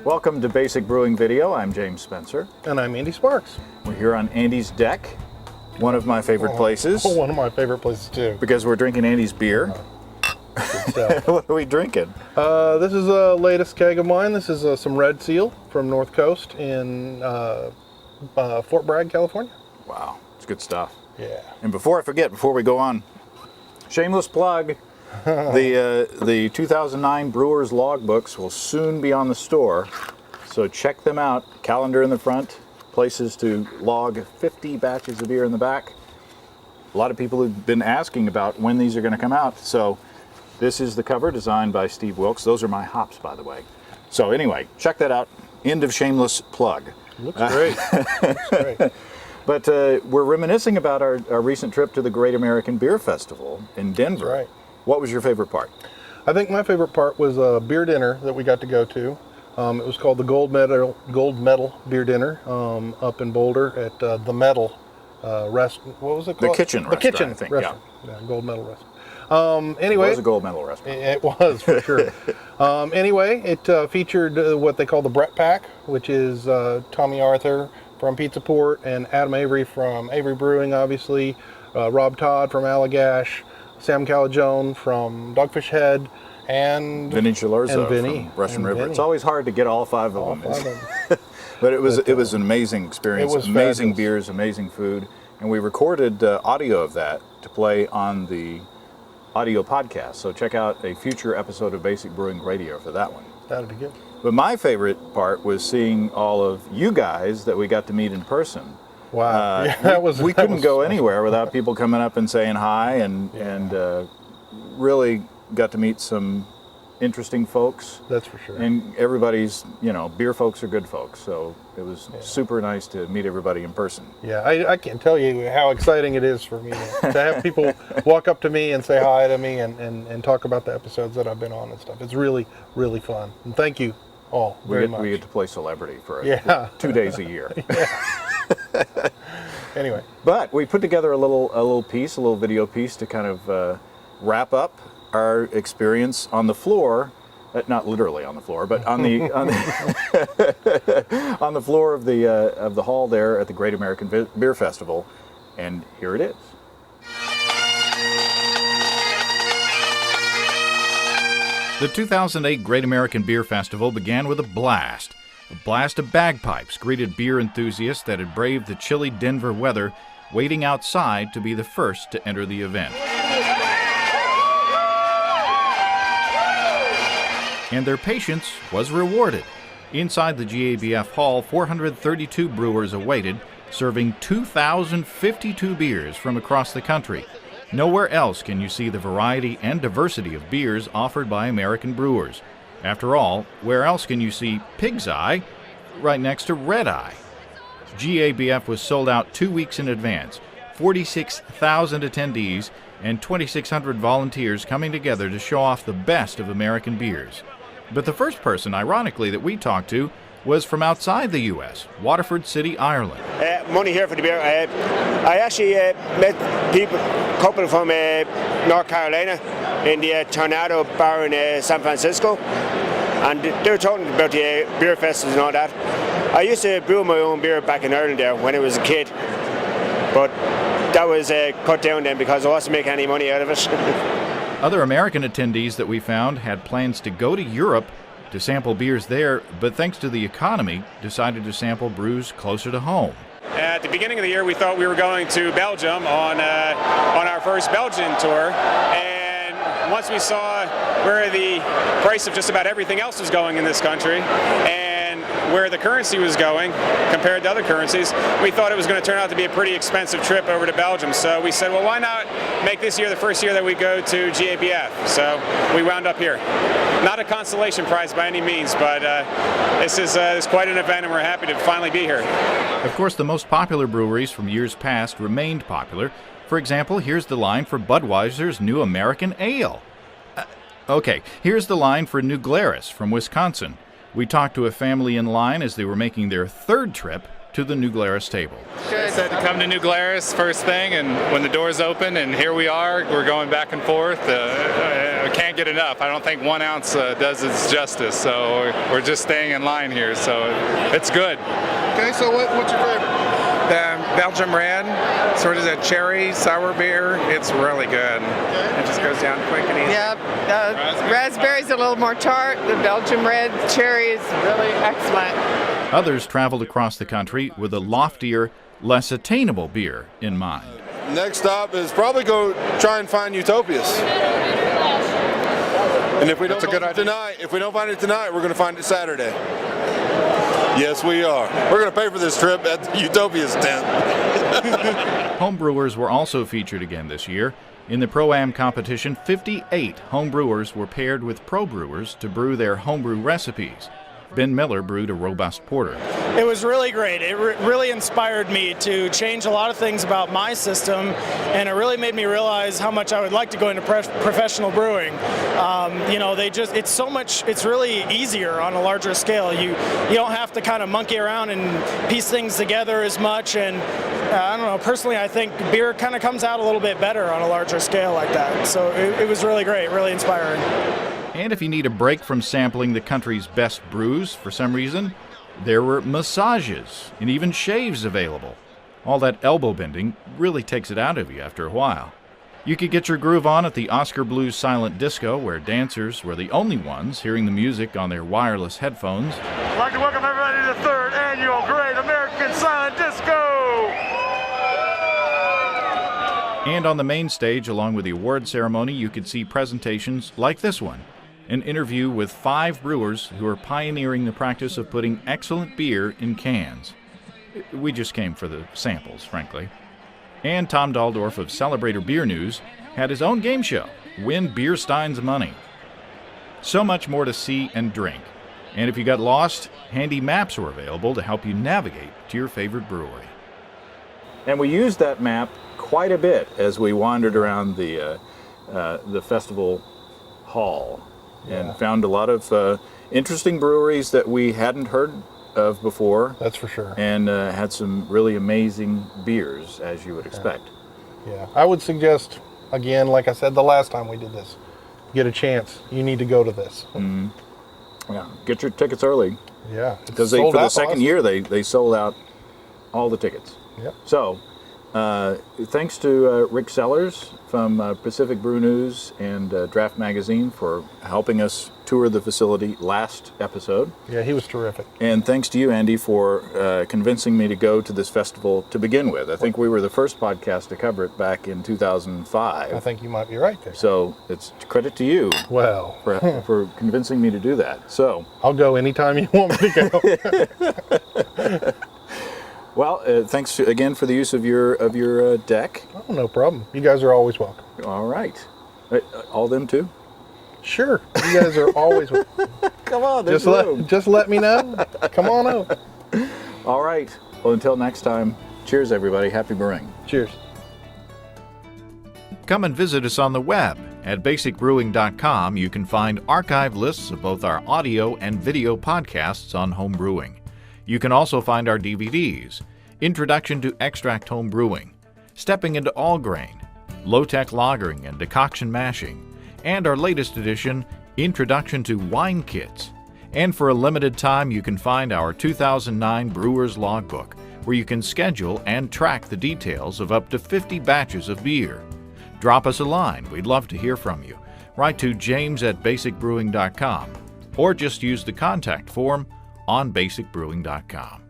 Welcome to Basic Brewing Video. I'm James Spencer. And I'm Andy Sparks. We're here on Andy's deck, one of my favorite places. One of my favorite places too. Because we're drinking Andy's beer. Good stuff. What are we drinking? This is a latest keg of mine. This is some Red Seal from North Coast in Fort Bragg, California. Wow, it's good stuff. Yeah. And before I forget, before we go on, shameless plug, the 2009 Brewers Logbooks will soon be on the store, so check them out. Calendar in the front, places to log 50 batches of beer in the back. A lot of people have been asking about when these are going to come out, so this is the cover designed by Steve Wilkes. Those are my hops, by the way. So anyway, check that out. End of shameless plug. Looks great. Looks great. But we're reminiscing about our recent trip to the Great American Beer Festival in Denver. That's right. What was your favorite part? I think my favorite part was a beer dinner that we got to go to. It was called the Gold Medal Beer Dinner up in Boulder at the Medal restaurant. What was it called? The Kitchen The restaurant, Kitchen I think, restaurant. Yeah, Gold Medal restaurant. Anyway, It was a gold medal restaurant. It was, for sure. Anyway, it featured what they call the Brett Pack, which is Tommy Arthur from Pizza Port and Adam Avery from Avery Brewing, obviously, Rob Todd from Allagash, Sam Calagione from Dogfish Head, and Vinny Chilurzo Vinny from Russian and River. Vinny. It's always hard to get all five of them. Five of them. But it was an amazing experience. It was amazing fabulous. beers, amazing food, and we recorded audio of that to play on the audio podcast. So check out a future episode of Basic Brewing Radio for that one. That'd be good. But my favorite part was seeing all of you guys that we got to meet in person. Wow. Yeah, We couldn't go anywhere without people coming up and saying hi, and really got to meet some interesting folks. That's for sure. And everybody's, beer folks are good folks, so it was super nice to meet everybody in person. Yeah, I can't tell you how exciting it is for me to have people walk up to me and say hi to me and talk about the episodes that I've been on and stuff. It's really, really fun. And thank you all very much. We get to play celebrity for 2 days a year. Anyway. But we put together a little video piece to kind of wrap up our experience on the floor, not literally on the floor, but on the on the floor of the hall there at the Great American Beer Festival, and here it is. The 2008 Great American Beer Festival began with a blast. A blast of bagpipes greeted beer enthusiasts that had braved the chilly Denver weather, waiting outside to be the first to enter the event. And their patience was rewarded. Inside the GABF hall, 432 brewers awaited, serving 2,052 beers from across the country. Nowhere else can you see the variety and diversity of beers offered by American brewers. After all, where else can you see Pig's Eye right next to Red Eye? GABF was sold out 2 weeks in advance, 46,000 attendees, and 2,600 volunteers coming together to show off the best of American beers. But the first person, ironically, that we talked to was from outside the U.S., Waterford City, Ireland. Money here for the beer. I actually met a couple from North Carolina in the Tornado bar in San Francisco, and they were talking about the beer festivals and all that. I used to brew my own beer back in Ireland there when I was a kid, but that was cut down then because I wasn't making any money out of it. Other American attendees that we found had plans to go to Europe to sample beers there, but thanks to the economy, decided to sample brews closer to home. At the beginning of the year, we thought we were going to Belgium on our first Belgian tour, and once we saw where the price of just about everything else was going in this country, and where the currency was going compared to other currencies, we thought it was going to turn out to be a pretty expensive trip over to Belgium. So we said, well, why not make this year the first year that we go to GABF? So we wound up here. Not a consolation prize by any means, but this is quite an event, and we're happy to finally be here. Of course, the most popular breweries from years past remained popular. For example, here's the line for Budweiser's New American Ale. Okay, here's the line for New Glarus from Wisconsin. We talked to a family in line as they were making their third trip to the New Glarus table. I said to come to New Glarus first thing, and when the doors open, and here we are, we're going back and forth. I can't get enough. I don't think 1 ounce does its justice, so we're just staying in line here, so it's good. Okay, so what's your favorite? The Belgium Red, sort of a cherry sour beer. It's really good. It just goes down quick and easy. Yep, raspberry's a little more tart. The Belgium Red cherry is really excellent. Others traveled across the country with a loftier, less attainable beer in mind. Next stop is probably go try and find Utopias. And if we don't find it tonight, we're going to find it Saturday. Yes, we are. We're going to pay for this trip at the Utopia's tent. Homebrewers were also featured again this year. In the Pro-Am competition, 58 homebrewers were paired with pro brewers to brew their homebrew recipes. Ben Miller brewed a robust porter. It was really great. It really inspired me to change a lot of things about my system, and it really made me realize how much I would like to go into professional brewing. It's really easier on a larger scale. You don't have to kind of monkey around and piece things together as much, and I don't know, personally I think beer kind of comes out a little bit better on a larger scale like that. So it was really great, really inspiring. And if you need a break from sampling the country's best brews for some reason, there were massages and even shaves available. All that elbow bending really takes it out of you after a while. You could get your groove on at the Oscar Blues Silent Disco, where dancers were the only ones hearing the music on their wireless headphones. I'd like to welcome everybody to the 3rd Annual Great American Silent Disco! And on the main stage, along with the award ceremony, you could see presentations like this one. An interview with 5 brewers who are pioneering the practice of putting excellent beer in cans. We just came for the samples, frankly. And Tom Daldorf of Celebrator Beer News had his own game show, Win Beer Stein's Money. So much more to see and drink. And if you got lost, handy maps were available to help you navigate to your favorite brewery. And we used that map quite a bit as we wandered around the festival hall. And found a lot of interesting breweries that we hadn't heard of before. That's for sure. And had some really amazing beers, as you would expect. Yeah, I would suggest, again, like I said the last time we did this, get a chance. You need to go to this. Mm-hmm. Yeah, get your tickets early. Yeah, because for the second year they sold out all the tickets. Yep. So, thanks to Rick Sellers from Pacific Brew News and Draft Magazine for helping us tour the facility last episode. Yeah, he was terrific. And thanks to you, Andy, for convincing me to go to this festival to begin with. I think we were the first podcast to cover it back in 2005. I think you might be right there. So it's credit to you. Well, for convincing me to do that. So I'll go anytime you want me to go. Well, thanks again for the use of your deck. Oh, no problem. You guys are always welcome. All right. All them too? Sure. You guys are always welcome. Come on, there's room. Just let me know. Come on over. All right. Well, until next time, cheers, everybody. Happy brewing. Cheers. Come and visit us on the web. At basicbrewing.com, you can find archive lists of both our audio and video podcasts on home brewing. You can also find our DVDs, Introduction to Extract Home Brewing, Stepping into All Grain, Low-Tech Lagering and Decoction Mashing, and our latest edition, Introduction to Wine Kits. And for a limited time, you can find our 2009 Brewer's Logbook, where you can schedule and track the details of up to 50 batches of beer. Drop us a line. We'd love to hear from you. Write to james@basicbrewing.com or just use the contact form on basicbrewing.com.